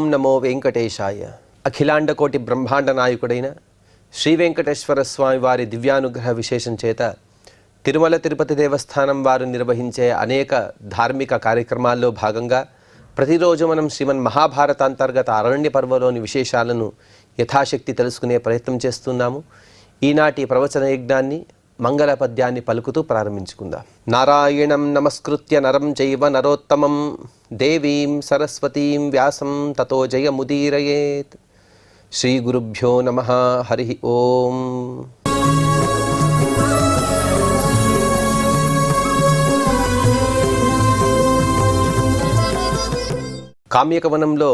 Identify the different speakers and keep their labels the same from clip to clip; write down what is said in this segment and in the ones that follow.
Speaker 1: ఓం నమో వెంకటేశాయ. అఖిలాండకోటి బ్రహ్మాండ నాయకుడైన శ్రీ వెంకటేశ్వర స్వామి వారి దివ్యానుగ్రహ విశేషం చేత తిరుమల తిరుపతి దేవస్థానం వారు నిర్వహించే అనేక ధార్మిక కార్యక్రమాల్లో భాగంగా ప్రతిరోజు మనం శ్రీమన్ మహాభారత అంతర్గత అరణ్య పర్వలోని విశేషాలను యథాశక్తి తెలుసుకునే ప్రయత్నం చేస్తున్నాము. ఈనాటి ప్రవచన యజ్ఞాన్ని మంగళ పద్యాన్ని పలుకుతూ ప్రారంభించుకుందాం. నారాయణం నమస్కృత్య నరం చైవ నరోత్తమం దేవీం సరస్వతీం వ్యాసం తతో జయముదీరయేత్. శ్రీ గురుభ్యో నమః. హరి ఓం. కామ్యకవనంలో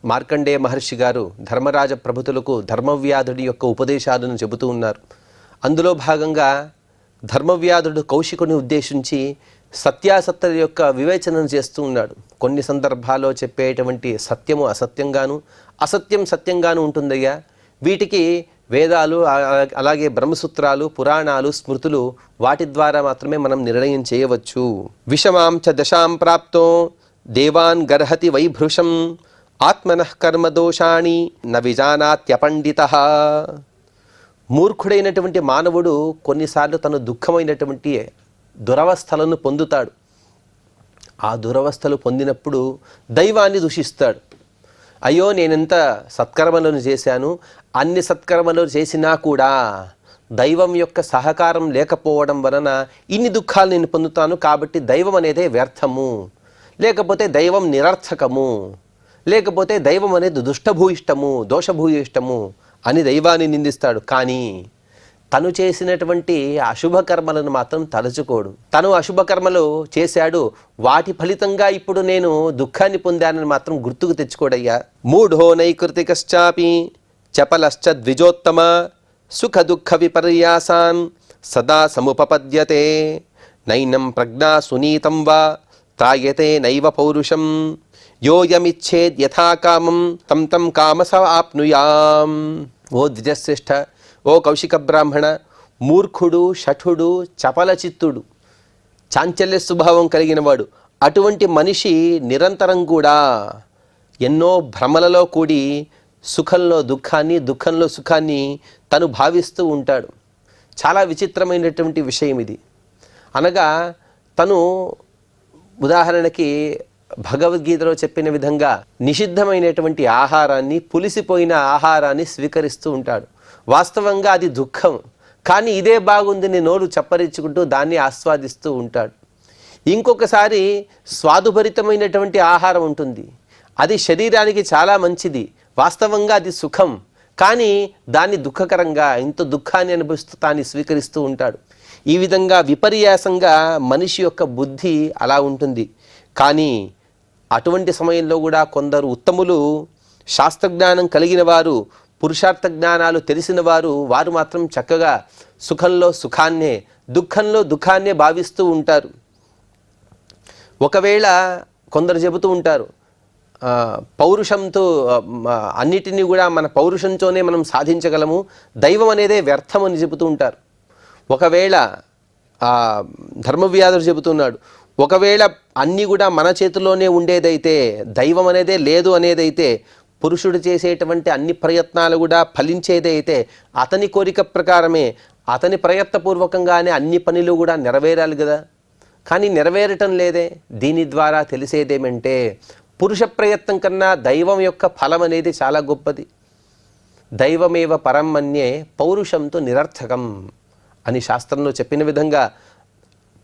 Speaker 1: మార్కండేయ మహర్షి గారు ధర్మరాజ ప్రభుతులకు ధర్మవ్యాధుడి యొక్క ఉపదేశాలను చెబుతూ ఉన్నారు. అందులో భాగంగా ధర్మవ్యాధుడు కౌశికుని ఉద్దేశించి సత్యాసత్తుల యొక్క వివేచనను చేస్తూ ఉన్నాడు. కొన్ని సందర్భాల్లో చెప్పేటువంటి సత్యము అసత్యంగాను, అసత్యం సత్యంగాను ఉంటుందయ్యా. వీటికి వేదాలు, అలాగే బ్రహ్మసూత్రాలు, పురాణాలు, స్మృతులు, వాటి ద్వారా మాత్రమే మనం నిర్ణయం చేయవచ్చు. విషమాం చ దశాం ప్రాప్తో దేవాన్ గర్హతి వైభృషం ఆత్మనః కర్మదోషాణి న విజానాత్యపండితః. మూర్ఖుడైనటువంటి మానవుడు కొన్నిసార్లు తను దుఃఖమైనటువంటి దురవస్థలను పొందుతాడు. ఆ దురవస్థలు పొందినప్పుడు దైవాన్ని దూషిస్తాడు. అయ్యో, నేనెంత సత్కర్మలను చేశాను, అన్ని సత్కర్మలు చేసినా కూడా దైవం యొక్క సహకారం లేకపోవడం వలన ఇన్ని దుఃఖాలు నేను పొందుతాను, కాబట్టి దైవం అనేదే వ్యర్థము, లేకపోతే దైవం నిరర్థకము, లేకపోతే దైవం అనేది దుష్టభూయిష్టము, దోషభూయిష్టము అని దైవాన్ని నిందిస్తాడు. కానీ తను చేసినటువంటి అశుభకర్మలను మాత్రం తలుచుకోడు. తను అశుభకర్మలు చేశాడు, వాటి ఫలితంగా ఇప్పుడు నేను దుఃఖాన్ని పొందానని మాత్రం గుర్తుకు తెచ్చుకోడయ్యా. మూఢో నైకృతికశ్చాపి చపలశ్చ ద్విజోత్తమ సుఖ దుఃఖ విపర్యాసాన్ సదా సముపపద్యతే నైనం ప్రజ్ఞా సునీతం వా త్రాయతే నైవ పౌరుషం యోయమిచ్చేద్ యథాకామం తం తం కామస ఆప్నుయాం. ఓ ద్విజశ్రేష్ఠ, ఓ కౌశిక బ్రాహ్మణ, మూర్ఖుడు, షఠుడు, చపల చిత్తుడు, చాంచల్య స్వభావం కలిగినవాడు అటువంటి మనిషి నిరంతరం కూడా ఎన్నో భ్రమలలో కూడి సుఖంలో దుఃఖాన్ని, దుఃఖంలో సుఖాన్ని తను భావిస్తూ ఉంటాడు. చాలా విచిత్రమైనటువంటి విషయం ఇది. అనగా తను ఉదాహరణకి భగవద్గీతలో చెప్పిన విధంగా నిషిద్ధమైనటువంటి ఆహారాన్ని, పులిసిపోయిన ఆహారాన్ని స్వీకరిస్తూ ఉంటాడు. వాస్తవంగా అది దుఃఖం, కానీ ఇదే బాగుందని నోరు చప్పరించుకుంటూ దాన్ని ఆస్వాదిస్తూ ఉంటాడు. ఇంకొకసారి స్వాదుభరితమైనటువంటి ఆహారం ఉంటుంది, అది శరీరానికి చాలా మంచిది, వాస్తవంగా అది సుఖం, కానీ దాన్ని దుఃఖకరంగా, ఇంత దుఃఖాన్ని అనుభవిస్తూ తాన్ని స్వీకరిస్తూ ఉంటాడు. ఈ విధంగా విపర్యాసంగా మనిషి యొక్క బుద్ధి అలా ఉంటుంది. కానీ అటువంటి సమయంలో కూడా కొందరు ఉత్తములు, శాస్త్రజ్ఞానం కలిగిన వారు, పురుషార్థ జ్ఞానాలు తెలిసిన వారు, వారు మాత్రం చక్కగా సుఖంలో సుఖాన్నే, దుఃఖంలో దుఃఖాన్నే భావిస్తూ ఉంటారు. ఒకవేళ కొందరు చెబుతూ ఉంటారు, పౌరుషంతో అన్నిటినీ కూడా మన పౌరుషంతోనే మనం సాధించగలము, దైవం అనేదే వ్యర్థం అని చెబుతూ ఉంటారు. ఒకవేళ ధర్మవ్యాధుడు చెబుతున్నాడు, ఒకవేళ అన్నీ కూడా మన చేతిలోనే ఉండేదైతే, దైవం అనేదే లేదు అనేదైతే, పురుషుడు చేసేటువంటి అన్ని ప్రయత్నాలు కూడా ఫలించేదైతే అతని కోరిక ప్రకారమే, అతని ప్రయత్నపూర్వకంగానే అన్ని పనులు కూడా నెరవేరాలి కదా, కానీ నెరవేరటం లేదే. దీని ద్వారా తెలిసేదేమంటే పురుష ప్రయత్నం కన్నా దైవం యొక్క ఫలం అనేది చాలా గొప్పది. దైవమేవ పరం మన్యే పౌరుషంతో నిరర్థకం అని శాస్త్రంలో చెప్పిన విధంగా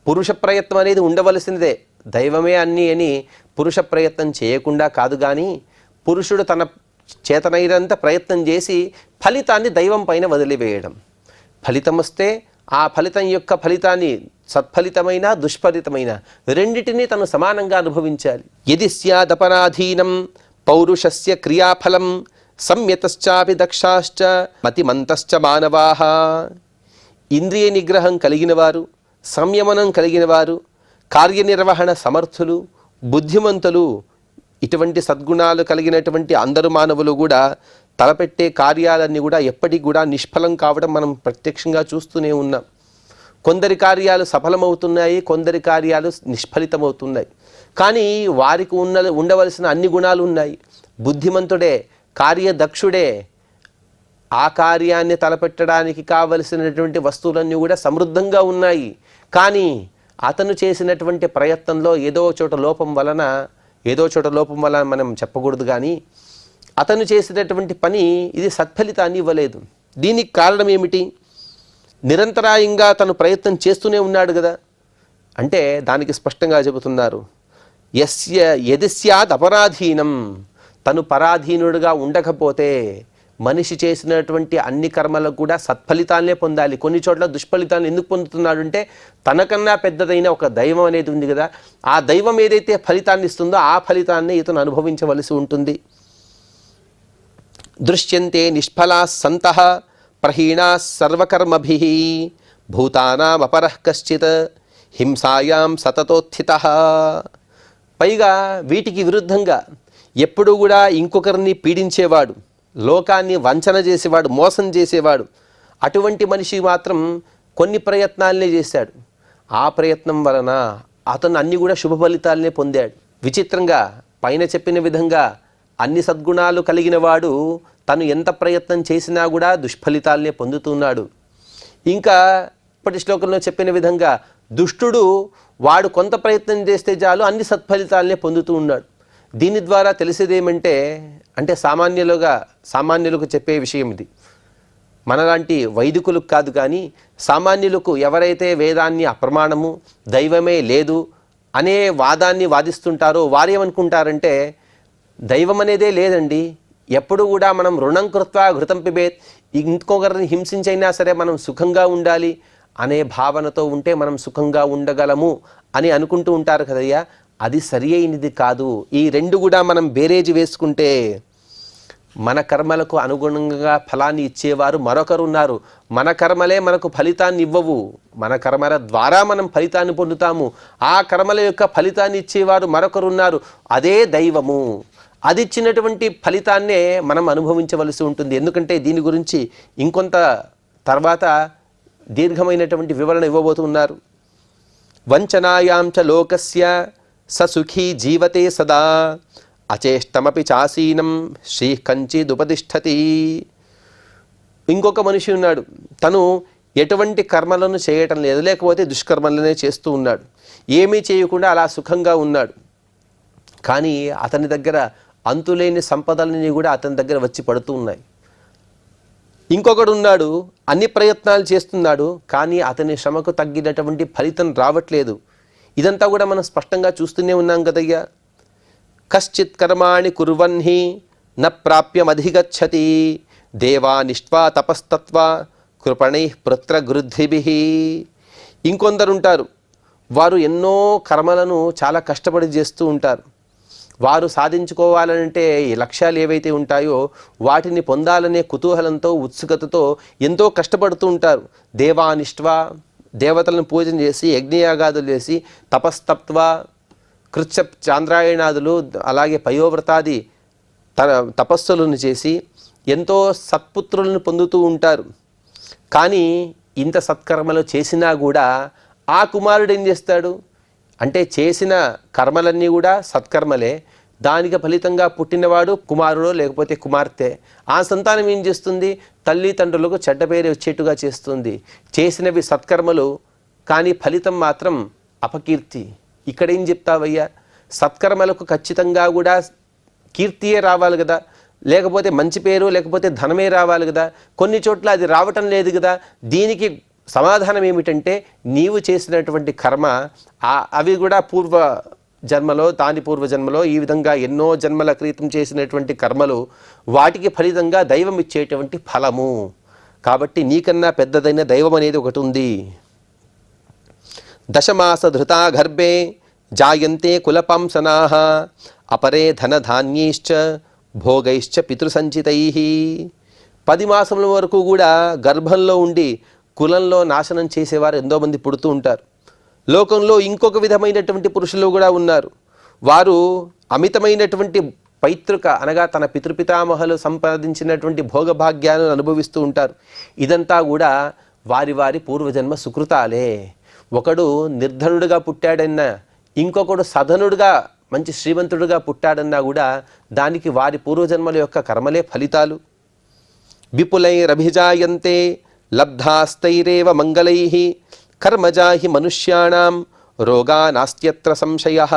Speaker 1: పురుష ప్రయత్నం అనేది ఉండవలసినదే, దైవమే అన్నీ అని పురుష ప్రయత్నం చేయకుండా కాదు. కానీ పురుషుడు తన చేతనైనంత ప్రయత్నం చేసి ఫలితాన్ని దైవం పైన వదిలివేయడం. ఫలితం వస్తే ఆ ఫలితం యొక్క ఫలితాన్ని, సత్ఫలితమైన దుష్ఫలితమైన రెండిటినీ తను సమానంగా అనుభవించాలి. యది స్యాదపరాధీనం పౌరుషస్య క్రియాఫలం సంయతశ్చాపి దక్షాశ్చ మతిమంతశ్చ మానవాః. ఇంద్రియ నిగ్రహం కలిగిన వారు, సంయమనం కలిగిన వారు, కార్యనిర్వహణ సమర్థులు, బుద్ధిమంతులు, ఇటువంటి సద్గుణాలు కలిగినటువంటి అందరు మానవులు కూడా తలపెట్టే కార్యాలన్నీ కూడా ఎప్పటికి కూడా నిష్ఫలం కావడం మనం ప్రత్యక్షంగా చూస్తూనే ఉన్నాం. కొందరి కార్యాలు సఫలమవుతున్నాయి, కొందరి కార్యాలు నిష్ఫలితమవుతున్నాయి. కానీ వారికి ఉండవలసిన అన్ని గుణాలు ఉన్నాయి. బుద్ధిమంతుడే, కార్యదక్షుడే, ఆ కార్యాన్ని తలపెట్టడానికి కావలసినటువంటి వస్తువులన్నీ కూడా సమృద్ధంగా ఉన్నాయి. కానీ అతను చేసినటువంటి ప్రయత్నంలో ఏదో చోట లోపం వలన మనం చెప్పకూడదు, కానీ అతను చేసినటువంటి పని ఇది సత్ఫలితాన్ని ఇవ్వలేదు. దీనికి కారణం ఏమిటి? నిరంతరాయంగా తను ప్రయత్నం చేస్తూనే ఉన్నాడు కదా. అంటే దానికి స్పష్టంగా చెబుతున్నారు, యది స్యాద్ అపరాధీనం, తను పరాధీనుడిగా ఉండకపోతే మనిషి చేసినటువంటి అన్ని కర్మలకు కూడా సత్ఫలితాలనే పొందాలి. కొన్ని చోట్ల దుష్ఫలితాలను ఎందుకు పొందుతున్నాడు అంటే, తనకన్నా పెద్దదైన ఒక దైవం అనేది ఉంది కదా, ఆ దైవం ఏదైతే ఫలితాన్ని ఇస్తుందో ఆ ఫలితాన్ని ఇతను అనుభవించవలసి ఉంటుంది. దృశ్యంతే నిష్ఫలా సంతః ప్రహీణా సర్వకర్మభిః భూతానాం అపరః కశ్చిత్ హింసాయాం సతతోత్థితః. పైగా వీటికి విరుద్ధంగా ఎప్పుడూ కూడా ఇంకొకరిని పీడించేవాడు, లోకాన్ని వంచన చేసేవాడు, మోసం చేసేవాడు, అటువంటి మనిషి మాత్రం కొన్ని ప్రయత్నాలనే చేశాడు. ఆ ప్రయత్నం వలన అతను అన్ని కూడా శుభ ఫలితాలనే పొందాడు. విచిత్రంగా పైన చెప్పిన విధంగా అన్ని సద్గుణాలు కలిగిన వాడు తను ఎంత ప్రయత్నం చేసినా కూడా దుష్ఫలితాలనే పొందుతున్నాడు. ఇంకా ఇప్పటి శ్లోకంలో చెప్పిన విధంగా దుష్టుడు వాడు కొంత ప్రయత్నం చేస్తే చాలు అన్ని సత్ఫలితాలనే పొందుతూ ఉన్నాడు. దీని ద్వారా తెలిసేదేమంటే, అంటే సామాన్యులకు చెప్పే విషయం ఇది, మనలాంటి వైదికులకు కాదు కానీ సామాన్యులకు, ఎవరైతే వేదాన్ని అప్రమాణము, దైవమే లేదు అనే వాదాన్ని వాదిస్తుంటారో వారు ఏమనుకుంటారంటే, దైవం అనేదే లేదండి, ఎప్పుడు కూడా మనం రుణం కృత్వా ఘృతం పిబేత్, ఇంకొకరిని హింసించైనా సరే మనం సుఖంగా ఉండాలి అనే భావనతో ఉంటే మనం సుఖంగా ఉండగలము అని అనుకుంటూ ఉంటారు కదయ్యా. అది సరి అయినది కాదు. ఈ రెండు కూడా మనం బేరేజ్ వేసుకుంటే మన కర్మలకు అనుగుణంగా ఫలాన్ని ఇచ్చేవారు మరొకరు ఉన్నారు. మన కర్మలే మనకు ఫలితాన్ని ఇవ్వవు, మన కర్మల ద్వారా మనం ఫలితాన్ని పొందుతాము. ఆ కర్మల యొక్క ఫలితాన్ని ఇచ్చేవారు మరొకరు ఉన్నారు, అదే దైవము. అది ఇచ్చినటువంటి ఫలితాన్నే మనం అనుభవించవలసి ఉంటుంది. ఎందుకంటే దీని గురించి ఇంకొంత తర్వాత దీర్ఘమైనటువంటి వివరణ ఇవ్వబోతున్నారు. వంచనాయాం చ లోకస్య ససుఖీ జీవతే సదా అచేష్టమపి చాసీనం శ్రీకంచిదుపతిష్ఠతి. ఇంకొక మనిషి ఉన్నాడు, తను ఎటువంటి కర్మలను చేయటం లేదు, లేకపోతే దుష్కర్మలనే చేస్తూ ఉన్నాడు, ఏమీ చేయకుండా అలా సుఖంగా ఉన్నాడు. కానీ అతని దగ్గర అంతులేని సంపదలని కూడా అతని దగ్గర వచ్చి పడుతూ ఉన్నాయి. ఇంకొకడు ఉన్నాడు, అన్ని ప్రయత్నాలు చేస్తున్నాడు, కానీ అతని శ్రమకు తగ్గినటువంటి ఫలితం రావట్లేదు. ఇదంతా కూడా మనం స్పష్టంగా చూస్తూనే ఉన్నాం కదయ్యా. కశ్చిత్ కర్మాణి కుర్వన్హి న ప్రాప్యమధిగచ్చతి దేవానిష్ట్వా తపస్తత్వా కృపణై పుత్రగృద్ధిభిః. ఇంకొందరుంటారు, వారు ఎన్నో కర్మలను చాలా కష్టపడి చేస్తూ ఉంటారు. వారు సాధించుకోవాలంటే ఈ లక్ష్యాలు ఏవైతే ఉంటాయో వాటిని పొందాలనే కుతూహలంతో, ఉత్సుకతతో ఎంతో కష్టపడుతూ ఉంటారు. దేవానిష్ట్వా, దేవతలను పూజన చేసి, యజ్ఞయాగాదులు చేసి, తపస్తత్వ, కృత్య చాంద్రాయణాదులు, అలాగే పయోవ్రతాది తపస్సులను చేసి ఎంతో సత్పుత్రులను పొందుతూ ఉంటారు. కానీ ఇంత సత్కర్మలు చేసినా కూడా ఆ కుమారుడు ఏం చేస్తాడు అంటే, చేసిన కర్మలన్నీ కూడా సత్కర్మలే, దానికి ఫలితంగా పుట్టినవాడు కుమారుడు లేకపోతే కుమార్తె. ఆ సంతానం ఏం చేస్తుంది? తల్లిదండ్రులకు చెడ్డ పేరు వచ్చేట్టుగా చేస్తుంది. చేసినవి సత్కర్మలు, కానీ ఫలితం మాత్రం అపకీర్తి. ఇక్కడేం చెప్తావయ్యా? సత్కర్మలకు ఖచ్చితంగా కూడా కీర్తియే రావాలి కదా, లేకపోతే మంచి పేరు, లేకపోతే ధనమే రావాలి కదా. కొన్ని చోట్ల అది రావటం లేదు కదా. దీనికి సమాధానం ఏమిటంటే, నీవు చేసినటువంటి కర్మ అవి కూడా పూర్వ జన్మలో ఈ విధంగా ఎన్నో జన్మల క్రితం చేసినటువంటి కర్మలు, వాటికి ఫలితంగా దైవం ఇచ్చేటువంటి ఫలము. కాబట్టి నీకన్నా పెద్దదైన దైవం అనేది ఒకటి ఉంది. దశమాస ధృతా గర్భే జాయంతే కులపాంసనాః అపరే ధనధాన్యైశ్చ భోగైశ్చ పితృసంచితైః. 10 మాసముల వరకు కూడా గర్భంలో ఉండి కులంలో నాశనం చేసేవారు ఎంతోమంది పుడుతూ ఉంటారు. లోకంలో ఇంకొక విధమైనటువంటి పురుషులు కూడా ఉన్నారు. వారు అమితమైనటువంటి పైతృక అనగా తన పితృపితామహులు సంపాదించినటువంటి భోగభాగ్యాలను అనుభవిస్తూ ఉంటారు. ఇదంతా కూడా వారి వారి పూర్వజన్మ సుకృతాలే. ఒకడు నిర్ధనుడుగా పుట్టాడన్న, ఇంకొకడు సధనుడుగా మంచి శ్రీమంతుడుగా పుట్టాడన్నా కూడా దానికి వారి పూర్వజన్మల యొక్క కర్మలే ఫలితాలు. విపులైరభిజాయంతే లబ్ధాస్తైరేవ మంగళైః కర్మజాహి మనుష్యాణం రోగా నాస్త్యత్ర సంశయః.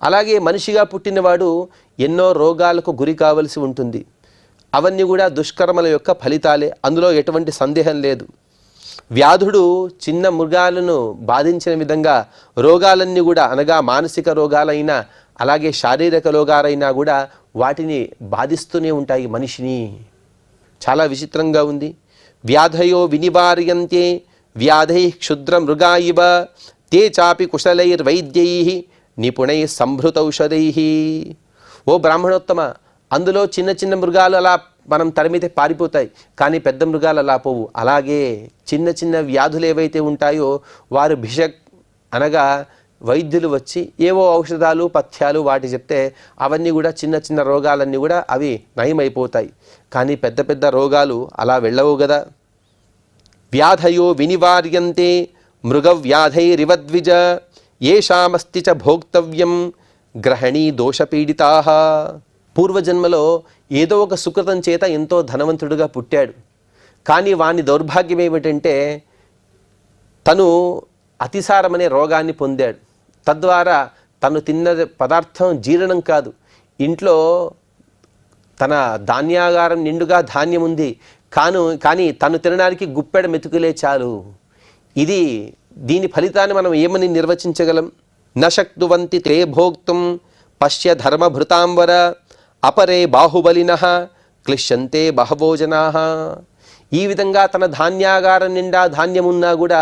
Speaker 1: అలాగే మనిషిగా పుట్టినవాడు ఎన్నో రోగాలకు గురి కావలసి ఉంటుంది. అవన్నీ కూడా దుష్కర్మల యొక్క ఫలితాలే, అందులో ఎటువంటి సందేహం లేదు. వ్యాధుడు చిన్న మృగాలను బాధించిన విధంగా రోగాలన్నీ కూడా, అనగా మానసిక రోగాలైనా అలాగే శారీరక రోగాలైనా కూడా వాటిని బాధిస్తూనే ఉంటాయి మనిషిని. చాలా విచిత్రంగా ఉంది. వ్యాధయో వినివార్యంతే వ్యాధై క్షుద్ర మృగా ఇవ తే చాపి కుశలైర్వైద్యై నిపుణై సంభృతౌషధై. ఓ బ్రాహ్మణోత్తమ, అందులో చిన్న చిన్న మృగాలు అలా మనం తరిమితే పారిపోతాయి, కానీ పెద్ద మృగాలు అలా పోవు. అలాగే చిన్న చిన్న వ్యాధులు ఏవైతే ఉంటాయో వారు అనగా వైద్యులు వచ్చి ఏవో ఔషధాలు పథ్యాలు వాటి చెప్తే అవన్నీ కూడా చిన్న చిన్న రోగాలన్నీ కూడా అవి నయమైపోతాయి. కానీ పెద్ద పెద్ద రోగాలు అలా వెళ్ళవు కదా. వ్యాధయో వినివార్యంతే మృగవ్యాధైరివద్విజ ఏషామస్తి చ భోక్తవ్యం గ్రహణీ దోషపీడితాః. పూర్వజన్మలో ఏదో ఒక సుకృతం చేత ఎంతో ధనవంతుడుగా పుట్టాడు. కానీ వాని దౌర్భాగ్యం ఏమిటంటే తను అతిసారమనే రోగాన్ని పొందాడు. తద్వారా తను తిన్న పదార్థం జీర్ణం కాదు. ఇంట్లో తన ధాన్యాగారం నిండుగా ధాన్యం ఉంది, కానీ తను తినడానికి గుప్పెడ మెతుకులే చాలు. దీని ఫలితాన్ని మనం ఏమని నిర్వచించగలం? నశక్నువంతి తే భోక్తుం పశ్య ధర్మభృతాంవర అపరే బాహుబలినః క్లిశ్యంతే బహవో జనాః. ఈ విధంగా తన ధాన్యాగారం నిండా ధాన్యమున్నా కూడా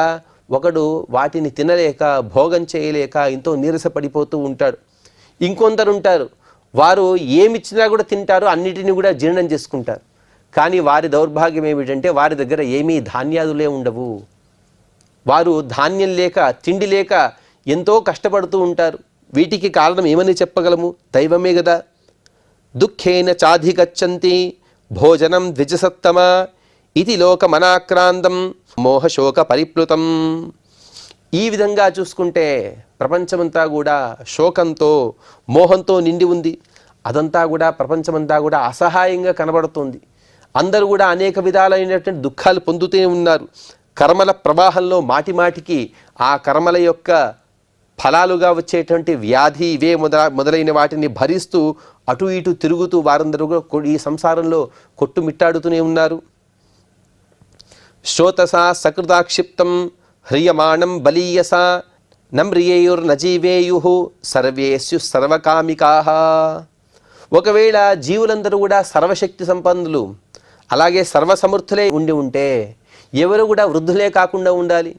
Speaker 1: ఒకడు వాటిని తినలేక భోగం చేయలేక ఎంతో నీరసపడిపోతూ ఉంటాడు. ఇంకొందరు ఉంటారు, వారు ఏమిచ్చినా కూడా తింటారు, అన్నిటిని కూడా జీర్ణం చేసుకుంటారు. కానీ వారి దౌర్భాగ్యం ఏమిటంటే వారి దగ్గర ఏమీ ధాన్యాదులే ఉండవు. వారు ధాన్యం లేక తిండి లేక ఎంతో కష్టపడుతూ ఉంటారు. వీటికి కారణం ఏమని చెప్పగలము? దైవమే కదా. దుఃఖేన చాధిగచ్చంతి భోజనం ద్విజసత్తమ ఇది లోకమనాక్రాంతం మోహశోక పరిప్లుతం. ఈ విధంగా చూసుకుంటే ప్రపంచమంతా కూడా శోకంతో మోహంతో నిండి ఉంది. అదంతా కూడా ప్రపంచమంతా కూడా అసహాయంగా కనబడుతుంది. అందరూ కూడా అనేక విధాలైనటువంటి దుఃఖాలు పొందుతూనే ఉన్నారు. కర్మల ప్రవాహంలో మాటిమాటికి ఆ కర్మల యొక్క ఫలాలుగా వచ్చేటువంటి వ్యాధి ఇవే మొదలైన వాటిని భరిస్తూ అటు ఇటు తిరుగుతూ వారందరూ ఈ సంసారంలో కొట్టుమిట్టాడుతూనే ఉన్నారు. శ్రోతసా సకృతాక్షిప్తం హ్రియమాణం బలీయసా నమ్రియేయుర్నజీవేయు సర్వేస్యు సర్వకామికాః. ఒకవేళ జీవులందరూ కూడా సర్వశక్తి సంపన్నులు అలాగే సర్వసమర్థులే ఉంటే ఎవరు కూడా వృద్ధులే కాకుండా ఉండాలి.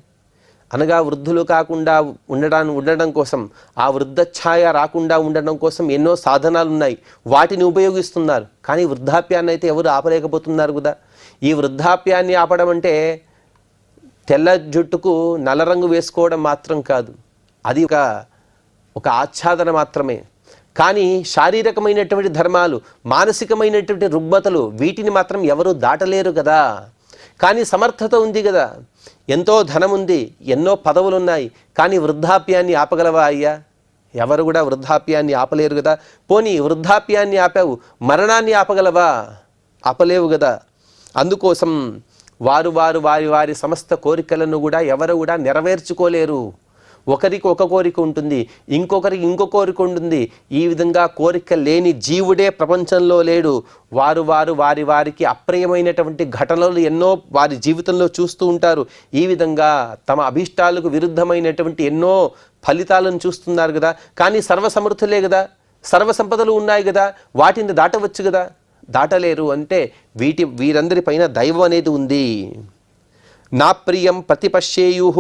Speaker 1: అనగా వృద్ధులు కాకుండా ఉండడం కోసం, ఆ వృద్ధఛాయ రాకుండా ఉండడం కోసం ఎన్నో సాధనాలు ఉన్నాయి, వాటిని ఉపయోగిస్తున్నారు. కానీ వృద్ధాప్యాన్ని అయితే ఎవరు ఆపలేకపోతున్నారు కదా. ఈ వృద్ధాప్యాన్ని ఆపడం అంటే తెల్ల జుట్టుకు నల్ల రంగు వేసుకోవడం మాత్రం కాదు, అది ఒక ఆచ్ఛాదన మాత్రమే. కానీ శారీరకమైనటువంటి ధర్మాలు, మానసికమైనటువంటి రుగ్మతలు, వీటిని మాత్రం ఎవరు దాటలేరు కదా. కానీ సమర్థత ఉంది కదా, ఎంతో ధనం ఉంది, ఎన్నో పదవులు ఉన్నాయి, కానీ వృద్ధాప్యాన్ని ఆపగలవా అయ్యా? ఎవరు కూడా వృద్ధాప్యాన్ని ఆపలేరు కదా. పోనీ వృద్ధాప్యాన్ని ఆపావు, మరణాన్ని ఆపగలవా? ఆపలేవు కదా. అందుకోసం వారి సమస్త కోరికలను కూడా ఎవరు కూడా నెరవేర్చుకోలేరు. ఒకరికి ఒక కోరిక ఉంటుంది, ఇంకొకరికి ఇంకో కోరిక ఉంటుంది. ఈ విధంగా కోరిక లేని జీవుడే ప్రపంచంలో లేడు. వారికి అప్రియమైనటువంటి ఘటనలు ఎన్నో వారి జీవితంలో చూస్తూ ఉంటారు. ఈ విధంగా తమ అభీష్టాలకు విరుద్ధమైనటువంటి ఎన్నో ఫలితాలను చూస్తున్నారు కదా. కానీ సర్వసమర్థులే కదా, సర్వసంపదలు ఉన్నాయి కదా, వాటిని దాటవచ్చు కదా. దాటలేరు అంటే వీరందరి పైన దైవం అనేది ఉంది. నా ప్రియం ప్రతిపశ్యేయుః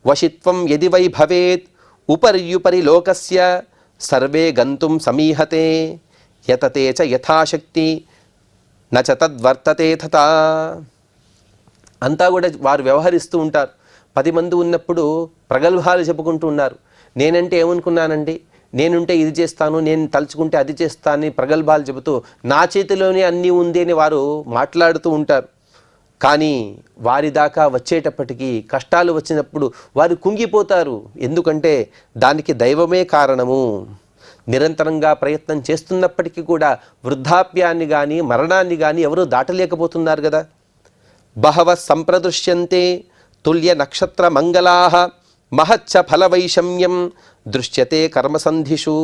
Speaker 1: వశిత్వం యది వై భవేత్ ఉపర్యుపరి లోకస్య సర్వే గంతుం సమీహతే యతతే చ యథాశక్తి నచ తద్వర్తతే తథా. అంతా కూడా వారు వ్యవహరిస్తూ ఉంటారు. 10 మంది ఉన్నప్పుడు ప్రగల్భాలు చెప్పుకుంటూ ఉన్నారు. నేనంటే ఏమనుకున్నానండి, నేనుంటే ఇది చేస్తాను, నేను తలుచుకుంటే అది చేస్తానని ప్రగల్భాలు చెబుతూ నా చేతిలోనే అన్నీ ఉంది అని వారు మాట్లాడుతూ ఉంటారు. కానీ వారి దాకా వచ్చేటప్పటికీ కష్టాలు వచ్చినప్పుడు వారు కుంగిపోతారు. ఎందుకంటే దానికి దైవమే కారణము. నిరంతరంగా ప్రయత్నం చేస్తున్నప్పటికీ కూడా వృద్ధాప్యాన్ని కానీ మరణాన్ని కానీ ఎవరూ దాటలేకపోతున్నారు కదా. బహవ సంప్రదృశ్యంతే తుల్య నక్షత్ర మంగళాః మహచ్చ ఫలవైషమ్యం దృశ్యతే కర్మసంధిషు.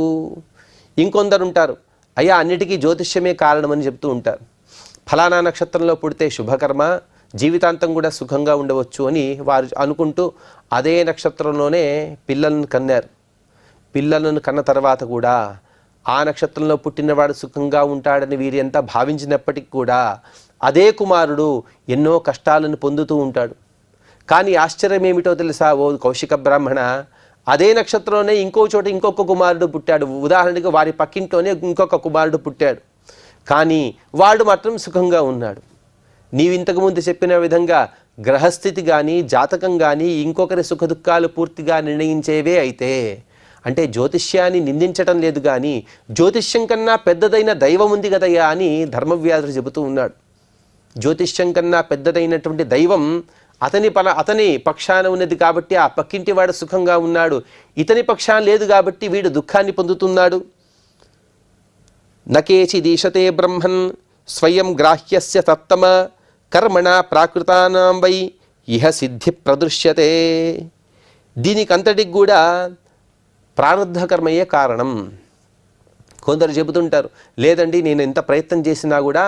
Speaker 1: ఇంకొందరుంటారు, అయ్యా అన్నిటికీ జ్యోతిష్యమే కారణమని చెప్తూ ఉంటారు. ఫలానా నక్షత్రంలో పుడితే శుభకర్మ, జీవితాంతం కూడా సుఖంగా ఉండవచ్చు అని వారు అనుకుంటూ అదే నక్షత్రంలోనే పిల్లలను కన్నారు. పిల్లలను కన్న తర్వాత కూడా ఆ నక్షత్రంలో పుట్టినవాడు సుఖంగా ఉంటాడని వీరి ఎంత భావించినప్పటికీ కూడా అదే కుమారుడు ఎన్నో కష్టాలను పొందుతూ ఉంటాడు. కానీ ఆశ్చర్యం ఏమిటో తెలుసా ఓ కౌశిక బ్రాహ్మణ, అదే నక్షత్రంలోనే ఇంకో చోట ఇంకొక కుమారుడు పుట్టాడు. ఉదాహరణకి వారి పక్కింట్లోనే ఇంకొక కుమారుడు పుట్టాడు, కానీ వాడు మాత్రం సుఖంగా ఉన్నాడు. నీవు ఇంతకుముందు చెప్పిన విధంగా గ్రహస్థితి కానీ జాతకం కానీ ఇంకొకరి సుఖదుఖాలు పూర్తిగా నిర్ణయించేవే అయితే, అంటే జ్యోతిష్యాన్ని నిందించటం లేదు, కానీ జ్యోతిష్యం కన్నా పెద్దదైన దైవం ఉంది కదయ్యా అని ధర్మవ్యాధుడు చెబుతూ ఉన్నాడు. జ్యోతిష్యం కన్నా పెద్దదైనటువంటి దైవం అతని పక్షాన ఉన్నది కాబట్టి ఆ పక్కింటి వాడు సుఖంగా ఉన్నాడు, ఇతని పక్షాన లేదు కాబట్టి వీడు దుఃఖాన్ని పొందుతున్నాడు. నకేచిదీశతే బ్రహ్మన్ స్వయం గ్రాహ్యస్య తత్తమ కర్మణ ప్రాకృతానాం వై ఇహ సిద్ధి ప్రదృశ్యతే. దీనికంతటికి కూడా ప్రారంధ కర్మయే కారణం. కొందరు చెబుతుంటారు, లేదండి నేను ఎంత ప్రయత్నం చేసినా కూడా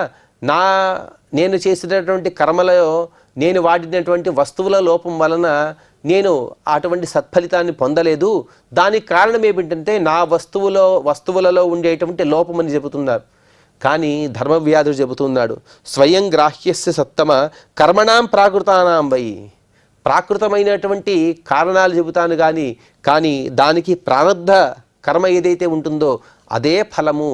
Speaker 1: నేను చేసినటువంటి కర్మలో నేను వాడినటువంటి వస్తువుల లోపం వలన నేను అటువంటి సత్ఫలితాన్ని పొందలేదు. దానికి కారణం ఏమిటంటే నా వస్తువులలో ఉండేటువంటి లోపం అని చెబుతున్నారు. కానీ ధర్మవ్యాధుడు చెబుతున్నాడు, స్వయం గ్రాహ్యస్య సత్తమ కర్మణాం ప్రాకృతానాం వై. ప్రాకృతమైనటువంటి కారణాలు చెబుతాను కానీ దానికి ప్రారంధ కర్మ ఏదైతే ఉంటుందో అదే ఫలము,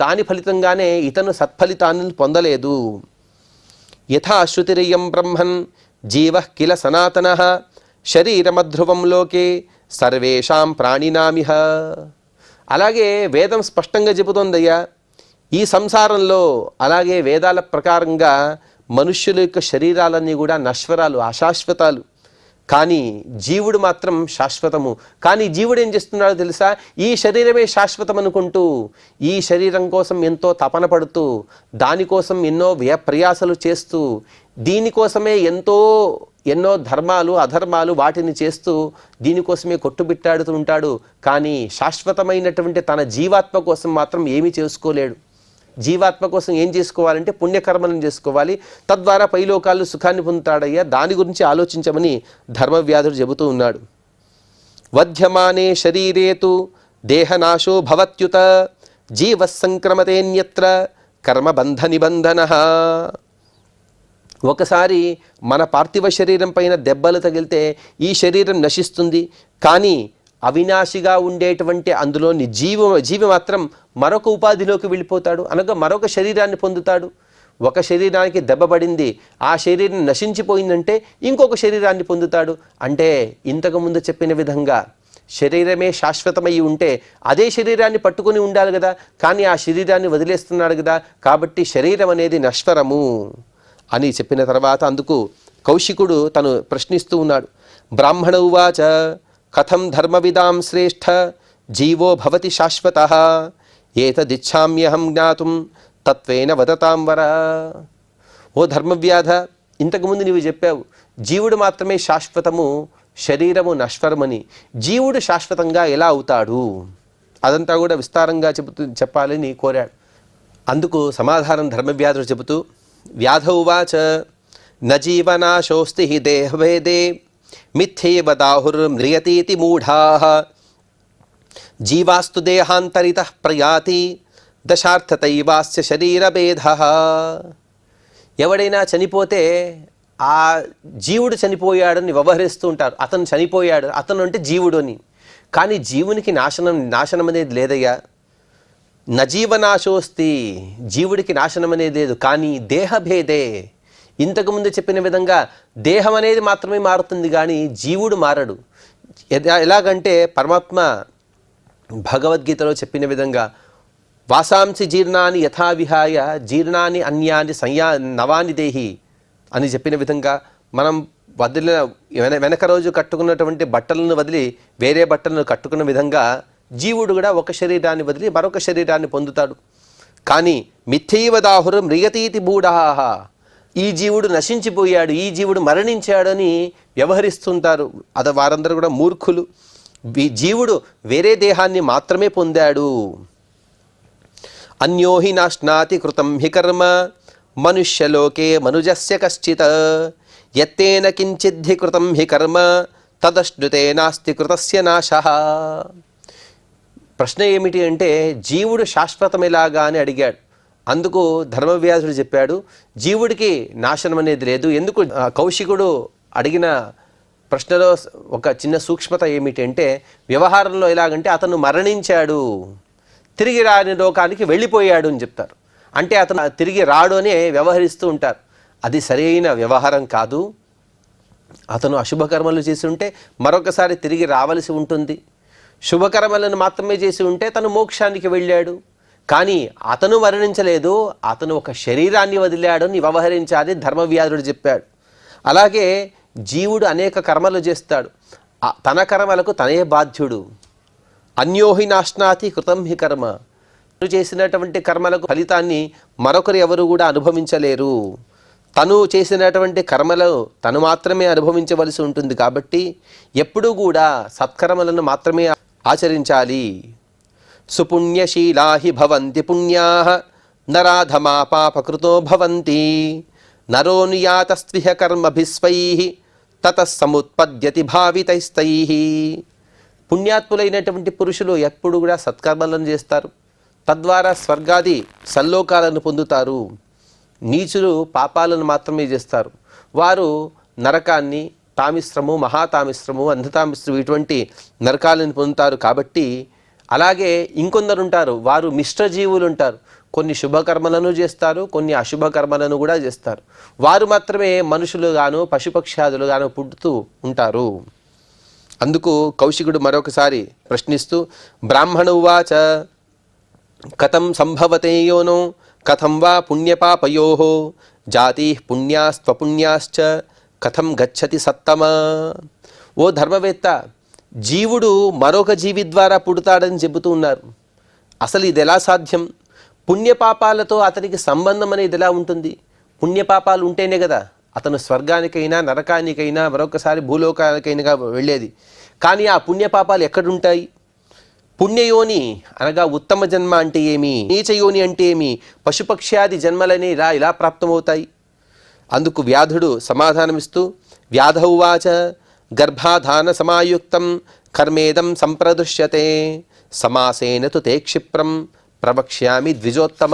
Speaker 1: దాని ఫలితంగానే ఇతను సత్ఫలితాన్ని పొందలేదు. యథా శృతిరియం బ్రహ్మన్ జీవ కిల సనాతనః శరీరమధ్రువం లోకే సర్వేషాం ప్రాణినామిహ. అలాగే వేదం స్పష్టంగా చెబుతోందయ్యా, ఈ సంసారంలో అలాగే వేదాల ప్రకారంగా మనుష్యుల యొక్క శరీరాలన్నీ కూడా నశ్వరాలు, అశాశ్వతాలు, కానీ జీవుడు మాత్రం శాశ్వతము. కానీ జీవుడు ఏం చేస్తున్నాడో తెలుసా, ఈ శరీరమే శాశ్వతం అనుకుంటూ ఈ శరీరం కోసం ఎంతో తపన పడుతూ దానికోసం ఎన్నో వ్యయప్రయాసలు చేస్తూ దీనికోసమే ఎన్నో ధర్మాలు అధర్మాలు వాటిని చేస్తూ దీనికోసమే కొట్టుబిట్టాడుతూ ఉంటాడు. కానీ శాశ్వతమైనటువంటి తన జీవాత్మ కోసం మాత్రం ఏమీ చేసుకోలేడు. జీవాత్మ కోసం ఏం చేసుకోవాలంటే పుణ్యకర్మలను చేసుకోవాలి, తద్వారా పైలోకాల్లో సుఖాన్ని పొందుతాడయ్యా. దాని గురించి ఆలోచించమని ధర్మవ్యాధుడు చెబుతూ ఉన్నాడు. వధ్యమానే శరీరేతు దేహనాశో భవత్యుత జీవస్సంక్రమతేన్యత్ర కర్మబంధ నిబంధన. ఒకసారి మన పార్థివ శరీరం పైన దెబ్బలు తగిలితే ఈ శరీరం నశిస్తుంది, కానీ అవినాశిగా ఉండేటువంటి అందులోని జీవి మాత్రం మరొక ఉపాధిలోకి వెళ్ళిపోతాడు, అనగా మరొక శరీరాన్ని పొందుతాడు. ఒక శరీరానికి దెబ్బ పడింది, ఆ శరీరం నశించిపోయిందంటే ఇంకొక శరీరాన్ని పొందుతాడు. అంటే ఇంతకుముందు చెప్పిన విధంగా శరీరమే శాశ్వతమై ఉంటే అదే శరీరాన్ని పట్టుకొని ఉండాలి కదా, కానీ ఆ శరీరాన్ని వదిలేస్తున్నాడు కదా, కాబట్టి శరీరం అనేది నశ్వరము అని చెప్పిన తర్వాత అందుకు కౌశికుడు తను ప్రశ్నిస్తూ ఉన్నాడు. బ్రాహ్మణ ఉవాచ కథం ధర్మవిదాం శ్రేష్ఠ జీవో భవతి శాశ్వతః ఏతదిచ్ఛామ్యహం జ్ఞాతుం తత్వేన వదతాం వర. ఓ ధర్మవ్యాధ, ఇంతకుముందు నీవు చెప్పావు జీవుడు మాత్రమే శాశ్వతము, శరీరము నశ్వరమని. జీవుడు శాశ్వతంగా ఎలా అవుతాడు? అదంతా కూడా విస్తారంగా చెప్పాలని కోరాడు. అందుకు సమాధానం ధర్మవ్యాధుడు చెబుతూ, వ్యాధౌవాచ నజీవనాశోస్తి హి దేహభేదే మిథ్యేవ దాహుర్మ్రియతీతి మూఢాః జీవాస్తు దేహాంతరితః ప్రయాతి దశార్థతైవాస్య శరీరభేదః. ఎవడైనా చనిపోతే ఆ జీవుడు చనిపోయాడని వ్యవహరిస్తూ ఉంటారు. అతను చనిపోయాడు, అతను అంటే జీవుడు అని. కానీ జీవునికి నాశనం అనేది లేదయ్యా. నజీవనాశోస్తి, జీవుడికి నాశనం అనేది లేదు, కానీ దేహభేదే. ఇంతకుముందు చెప్పిన విధంగా దేహం అనేది మాత్రమే మారుతుంది, కానీ జీవుడు మారడు. ఎలాగంటే పరమాత్మ భగవద్గీతలో చెప్పిన విధంగా వాసాంసి జీర్ణాన్ని యథావిహాయ జీర్ణాన్ని అన్యాన్ని నవాని దేహి అని చెప్పిన విధంగా మనం వెనక రోజు కట్టుకున్నటువంటి బట్టలను వదిలి వేరే బట్టలను కట్టుకున్న విధంగా జీవుడు కూడా ఒక శరీరాన్ని వదిలి మరొక శరీరాన్ని పొందుతాడు. కానీ మిథ్యైవదాహురు మ్రియతీతి బూఢాహ, ఈ జీవుడు నశించిపోయాడు, ఈ జీవుడు మరణించాడని వ్యవహరిస్తుంటారు. వారందరూ కూడా మూర్ఖులు. జీవుడు వేరే దేహాన్ని మాత్రమే పొందాడు. అన్యోహి నాశ్నాతి కృతం హి కర్మ మనుష్యలోకే మనుజస్య కశ్చిత్ యత్తేన కించిద్ధి కృతం హి కర్మ తదశ్నుతే నాస్తి కృతస్య నాశః. ప్రశ్న ఏమిటి అంటే జీవుడు శాశ్వతమేలాగా అని అడిగాడు. అందుకు ధర్మవ్యాసుడు చెప్పాడు, జీవుడికి నాశనం అనేది లేదు. ఎందుకు? కౌశికుడు అడిగిన ప్రశ్నలో ఒక చిన్న సూక్ష్మత ఏమిటి అంటే, వ్యవహారంలో ఎలాగంటే అతను మరణించాడు, తిరిగి రాని లోకానికి వెళ్ళిపోయాడు అని చెప్తారు. అంటే అతను తిరిగి రాడు అనే వ్యవహరిస్తూ ఉంటారు. అది సరైన వ్యవహారం కాదు. అతను అశుభకర్మలు చేసి ఉంటే మరొకసారి తిరిగి రావలసి ఉంటుంది. శుభకర్మలను మాత్రమే చేసి ఉంటే తను మోక్షానికి వెళ్ళాడు. కానీ అతను మరణించలేదు, అతను ఒక శరీరాన్ని వదిలాడు అని వ్యవహరించాలి ధర్మవ్యాధుడు చెప్పాడు. అలాగే జీవుడు అనేక కర్మలు చేస్తాడు, తన కర్మలకు తనే బాధ్యుడు. అన్యోహి నాశ్నాతి కృతం హి కర్మ, తను చేసినటువంటి కర్మలకు ఫలితాన్ని మరొకరు ఎవరు కూడా అనుభవించలేరు. తను చేసినటువంటి కర్మలు తను మాత్రమే అనుభవించవలసి ఉంటుంది. కాబట్టి ఎప్పుడూ కూడా సత్కర్మలను మాత్రమే ఆచరించాలి. సుపుణ్యశీలా హి భవంతి పుణ్యాః నరాధమా పాపకృతో భవంతి నరోనుయాతస్విహ కర్మభిస్వైః తతః సముత్పద్యతి భావితైస్తైః. పుణ్యాత్ములైనటువంటి పురుషులు ఎప్పుడు కూడా సత్కర్మలను చేస్తారు, తద్వారా స్వర్గాది సల్లోకాలను పొందుతారు. నీచులు పాపాలను మాత్రమే చేస్తారు, వారు నరకాన్ని, తామిశ్రము, మహాతామిశ్రము, అంధతామిశ్రము ఇటువంటి నరకాలను పొందుతారు. కాబట్టి అలాగే ఇంకొందరు ఉంటారు, వారు మిశ్రజీవులు ఉంటారు. కొన్ని శుభకర్మలను చేస్తారు, కొన్ని అశుభకర్మలను కూడా చేస్తారు. వారు మాత్రమే మనుషులుగాను పశుపక్ష్యాదులుగాను పుట్టుతూ ఉంటారు. అందుకు కౌశికుడు మరొకసారి ప్రశ్నిస్తూ, బ్రాహ్మణ ఉవాచ కథం సంభవతే యోనో కథం వా పుణ్యపాపయోః జాతి పుణ్యాస్త్వపుణ్యాశ్చ కథం గచ్చతి సత్తమా. ఓ ధర్మవేత్త, జీవుడు మరొక జీవి ద్వారా పుడతాడని చెబుతూ ఉన్నారు. అసలు ఇది ఎలా సాధ్యం? పుణ్యపాపాలతో అతనికి సంబంధం అనేది ఎలా ఉంటుంది? పుణ్యపాపాలు ఉంటేనే కదా అతను స్వర్గానికైనా నరకానికైనా మరొకసారి భూలోకానికైనా వెళ్ళేది. కానీ ఆ పుణ్యపాపాలు ఎక్కడుంటాయి? పుణ్యయోని అనగా ఉత్తమ జన్మ అంటే ఏమి, నీచయోని అంటే ఏమి, పశుపక్ష్యాది జన్మలని ఇలా ప్రాప్తమవుతాయి. అందుకు వ్యాధుడు సమాధానమిస్తూ, వ్యాధౌవాచ గర్భాధాన సమాయుక్తం కర్మేదం సంప్రదృశ్యతే సమాసేన తు తే క్షిప్రం ప్రవక్ష్యామి ద్విజోత్తమ.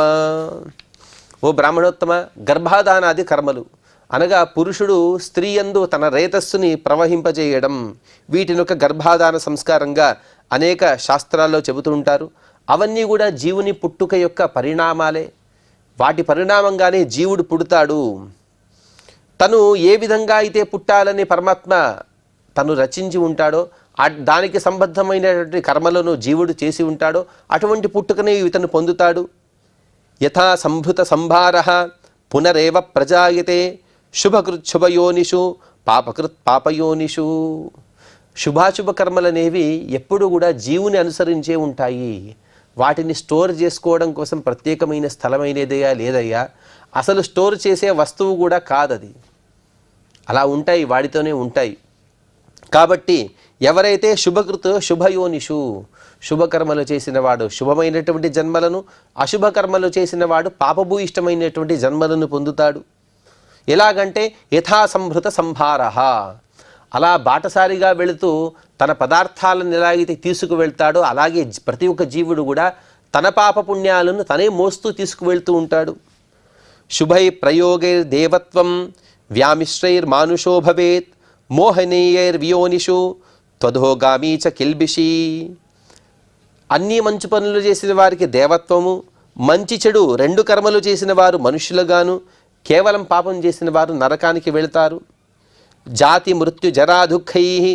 Speaker 1: ఓ బ్రాహ్మణోత్తమ, గర్భాధానాది కర్మలు అనగా పురుషుడు స్త్రీ యందు తన రేతస్సుని ప్రవహింపజేయడం, వీటిని ఒక గర్భాధాన సంస్కారంగా అనేక శాస్త్రాల్లో చెబుతూ ఉంటారు. అవన్నీ కూడా జీవుని పుట్టుక యొక్క పరిణామాలే. వాటి పరిణామంగానే జీవుడు పుడతాడు. తను ఏ విధంగా అయితే పుట్టాలని పరమాత్మ తను రచించి ఉంటాడో, దానికి సంబద్ధమైనటువంటి కర్మలను జీవుడు చేసి ఉంటాడో అటువంటి పుట్టుకనే ఇతను పొందుతాడు. యథా సంభృత సంభారః పునరేవ ప్రజాయతే శుభకృత్ శుభయోనిషు పాపకృత్ పాపయోనిషు. శుభాశుభ కర్మలనేవి ఎప్పుడు కూడా జీవుని అనుసరించే ఉంటాయి. వాటిని స్టోర్ చేసుకోవడం కోసం ప్రత్యేకమైన స్థలమైనదయ్యా లేదయ్యా, అసలు స్టోర్ చేసే వస్తువు కూడా కాదది. అలా ఉంటాయి, వాడితోనే ఉంటాయి. కాబట్టి ఎవరైతే శుభకృత్ శుభయోనిషు, శుభకర్మలు చేసిన వాడు శుభమైనటువంటి జన్మలను, అశుభకర్మలు చేసిన వాడు పాపభూయిష్టమైనటువంటి జన్మలను పొందుతాడు. ఎలాగంటే యథా సంభృత సంభారః, అలా బాటసారిగా వెళుతూ తన పదార్థాలను ఎలాగైతే తీసుకువెళ్తాడో అలాగే ప్రతి ఒక్క జీవుడు కూడా తన పాపపుణ్యాలను తనే మోస్తూ తీసుకువెళ్తూ ఉంటాడు. శుభై ప్రయోగైర్ దేవత్వం వ్యామిశ్రైర్మానుషో భవేత్ మోహనీయైర్వియోనిషు త్వధోగామీ చ కిల్బిషి. అన్ని మంచి పనులు చేసిన వారికి దేవత్వము, మంచి చెడు రెండు కర్మలు చేసిన వారు మనుష్యులుగాను, కేవలం పాపం చేసిన వారు నరకానికి వెళతారు. జాతి మృత్యు జరా దుఃఖైః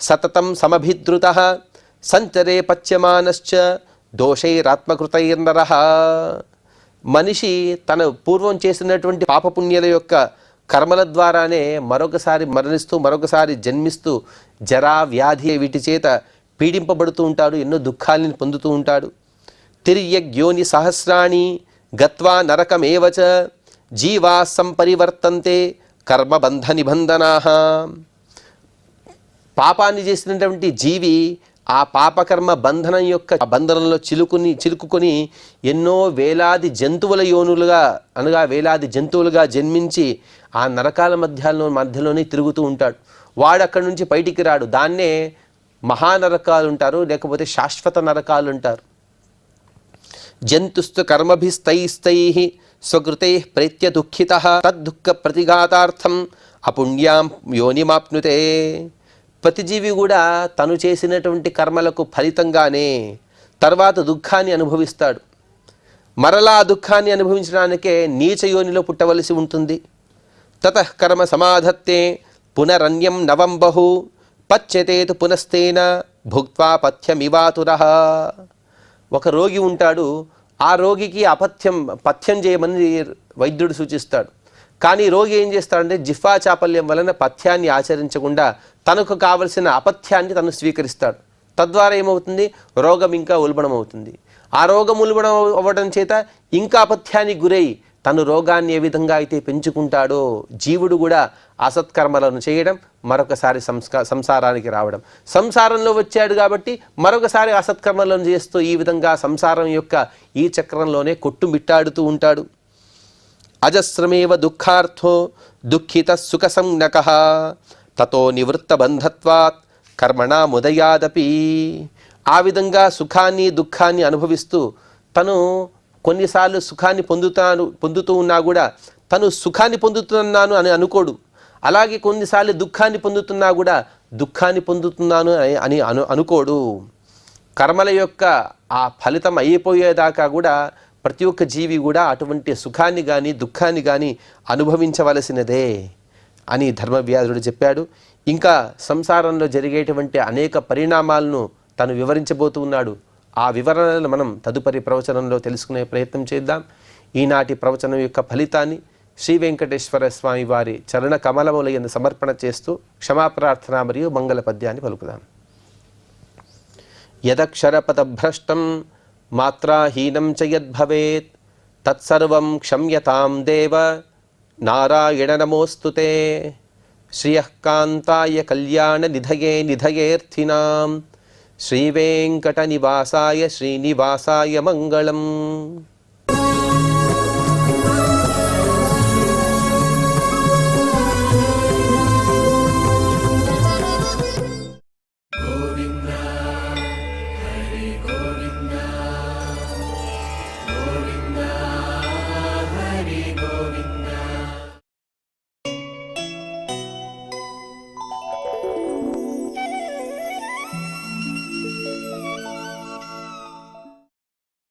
Speaker 1: సతతం సమభిద్రుతః సంచరే పచ్యమానశ్చ దోషైరాత్మకృతైర్నరః. మనిషి తన పూర్వం చేసినటువంటి పాపపుణ్యాల యొక్క కర్మల ద్వారానే మరొకసారి మరణిస్తూ మరొకసారి జన్మిస్తూ జరా వ్యాధి వీటి చేత పీడింపబడుతూ ఉంటాడు, ఎన్నో దుఃఖాలను పొందుతూ ఉంటాడు. తిర్యగ్యోని సహస్రాణి గత్వా నరకమేవచ జీవా సంపరివర్తంతే కర్మబంధ నిబంధనాః. పాపాన్ని చేసినటువంటి జీవి ఆ పాపకర్మ బంధనం యొక్క బంధనంలో చిలుకుకొని ఎన్నో వేలాది జంతువుల యోనులుగా అనగా వేలాది జంతువులుగా జన్మించి ఆ నరకాల మధ్యలోనే తిరుగుతూ ఉంటాడు. వాడు అక్కడి నుంచి బయటికి రాడు. దాన్నే మహానరకాలు ఉంటారు, లేకపోతే శాశ్వత నరకాలు ఉంటారు. జంతుస్తు కర్మభిస్తైస్తైః స్వకృతైః ప్రేత్య దుఃఖితః తద్దుఃఖ ప్రతిఘాతార్థం అపుణ్యాం యోనిమాప్నుతే. ప్రతి జీవి కూడా తను చేసినటువంటి కర్మలకు ఫలితంగానే తర్వాత దుఃఖాన్ని అనుభవిస్తాడు. మరలా ఆ దుఃఖాన్ని అనుభవించడానికే నీచ యోనిలో పుట్టవలసి ఉంటుంది. తతః కర్మ సమాధత్తే పునరన్యం నవం బహు పచ్యతేతు పునస్తేన భుక్త్వా పథ్యమివాతురః. ఒక రోగి ఉంటాడు, ఆ రోగికి పథ్యం చేయమని వైద్యుడు సూచిస్తాడు. కానీ రోగి ఏం చేస్తాడంటే జిహ్వా చాపల్యం వలన పథ్యాన్ని ఆచరించకుండా తనకు కావలసిన అపథ్యాన్ని తను స్వీకరిస్తాడు. తద్వారా ఏమవుతుంది, రోగం ఇంకా ఉల్బణమవుతుంది. ఆ రోగం ఉల్బణం అవ్వడం చేత ఇంకా అపథ్యానికి గురై తను రోగాన్ని ఏ విధంగా అయితే పెంచుకుంటాడో జీవుడు కూడా అసత్కర్మలను చేయడం, మరొకసారి సంసారానికి రావడం. సంసారంలో వచ్చాడు కాబట్టి మరొకసారి అసత్కర్మలను చేస్తూ ఈ విధంగా సంసారం యొక్క ఈ చక్రంలోనే కొట్టుమిట్టాడుతూ ఉంటాడు. అజస్రమేవ దుఃఖార్థో దుఃఖిత సుఖ సంజ్ఞకః తతో నివృత్త బంధత్వాత్ కర్మణా ముదయాదపి. ఆ విధంగా సుఖాన్ని దుఃఖాన్ని అనుభవిస్తూ తను కొన్నిసార్లు సుఖాన్ని పొందుతూ ఉన్నా కూడా తను సుఖాన్ని పొందుతున్నాను అని అనుకోడు. అలాగే కొన్నిసార్లు దుఃఖాన్ని పొందుతున్నా కూడా దుఃఖాన్ని పొందుతున్నాను అని అనుకోడు. కర్మల యొక్క ఆ ఫలితం అయిపోయేదాకా కూడా ప్రతి ఒక్క జీవి కూడా అటువంటి సుఖాన్ని కానీ దుఃఖాన్ని కానీ అనుభవించవలసినదే అని ధర్మవ్యాధుడు చెప్పాడు. ఇంకా సంసారంలో జరిగేటువంటి అనేక పరిణామాలను తను వివరించబోతూ ఉన్నాడు. ఆ వివరణను మనం తదుపరి ప్రవచనంలో తెలుసుకునే ప్రయత్నం చేద్దాం. ఈనాటి ప్రవచనం యొక్క ఫలితాన్ని శ్రీ వెంకటేశ్వర స్వామి వారి చరణ కమలములయందు సమర్పణ చేస్తూ క్షమాప్రార్థన మరియు మంగళ పద్యాన్ని పలుకుదాం. యదక్షరపదభ్రష్టం మాత్రాహీనం చ యద్భవేత్ తత్సర్వం క్షమ్యతాం దేవ నారాయణ నమోస్తుతే. శ్రియః కాంతాయ కళ్యాణ నిధయే నిధయేర్థినాం శ్రీవేంకట నివాసాయ శ్రీనివాసాయ మంగళం.